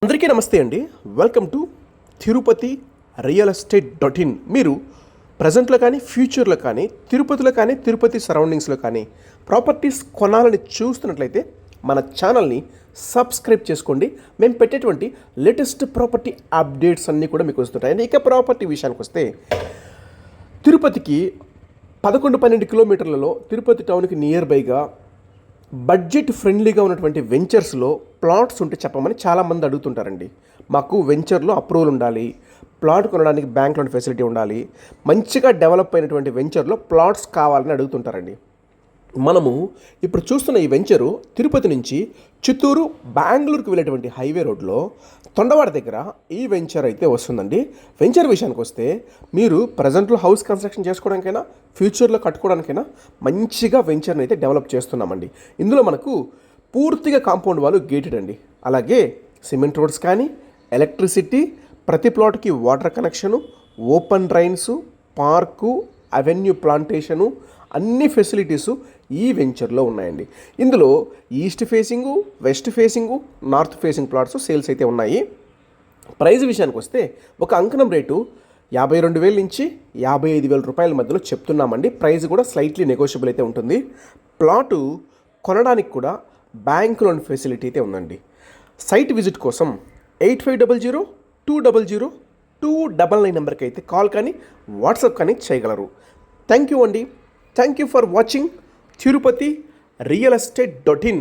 అందరికీ నమస్తే అండి. Welcome to Tirupati real estate .in. మీరు ప్రజెంట్లో కానీ ఫ్యూచర్లో కానీ తిరుపతిలో కానీ తిరుపతి సరౌండింగ్స్లో కానీ ప్రాపర్టీస్ కొనాలని చూస్తున్నట్లయితే మన ఛానల్ని సబ్స్క్రైబ్ చేసుకోండి. మేము పెట్టేటువంటి లేటెస్ట్ ప్రాపర్టీ అప్డేట్స్ అన్నీ కూడా మీకు వస్తుంటాయి. ఇక ప్రాపర్టీ విషయానికి వస్తే తిరుపతికి 11-12 కిలోమీటర్లలో తిరుపతి టౌన్కి నియర్ బైగా బడ్జెట్ ఫ్రెండ్లీగా ఉన్నటువంటి వెంచర్స్లో ప్లాట్స్ ఉంటే చెప్పమని చాలామంది అడుగుతుంటారండి. మాకు వెంచర్లో అప్రూవల్ ఉండాలి, ప్లాట్ కొనడానికి బ్యాంక్ లోన్ ఫెసిలిటీ ఉండాలి, మంచిగా డెవలప్ అయినటువంటి వెంచర్లో ప్లాట్స్ కావాలని అడుగుతుంటారండి. మనము ఇప్పుడు చూస్తున్న ఈ వెంచరు తిరుపతి నుంచి చిత్తూరు బెంగళూరుకు వెళ్ళేటువంటి హైవే రోడ్లో తొండవాడ దగ్గర ఈ వెంచర్ అయితే వస్తుందండి. వెంచర్ విషయానికి వస్తే మీరు ప్రజెంట్లో హౌస్ కన్స్ట్రక్షన్ చేసుకోవడానికైనా ఫ్యూచర్లో కట్టుకోవడానికైనా మంచిగా వెంచర్ని అయితే డెవలప్ చేస్తున్నామండి. ఇందులో మనకు పూర్తిగా కాంపౌండ్ వాళ్ళు గేటెడ్ అండి. అలాగే సిమెంట్ రోడ్స్ కానీ, ఎలక్ట్రిసిటీ, ప్రతి ప్లాట్కి water connection, open drains, park, avenue plantation, అన్ని ఫెసిలిటీసు ఈ వెంచర్లో ఉన్నాయండి. ఇందులో east facing, west facing, north facing plots sales అయితే ఉన్నాయి. ప్రైస్ విషయానికి వస్తే ఒక అంకణం రేటు 52,000 నుంచి 55,000 రూపాయల మధ్యలో చెప్తున్నామండి. ప్రైస్ కూడా స్లైట్లీ నెగోషియబుల్ అయితే ఉంటుంది. ప్లాటు కొనడానికి కూడా బ్యాంక్ లోన్ ఫెసిలిటీ అయితే ఉందండి. సైట్ విజిట్ కోసం 8500-200-299 నెంబర్కి అయితే కాల్ కానీ వాట్సాప్ కానీ చేయగలరు. థ్యాంక్ యూ అండి. Thank you for watching Tirupati real estate .in.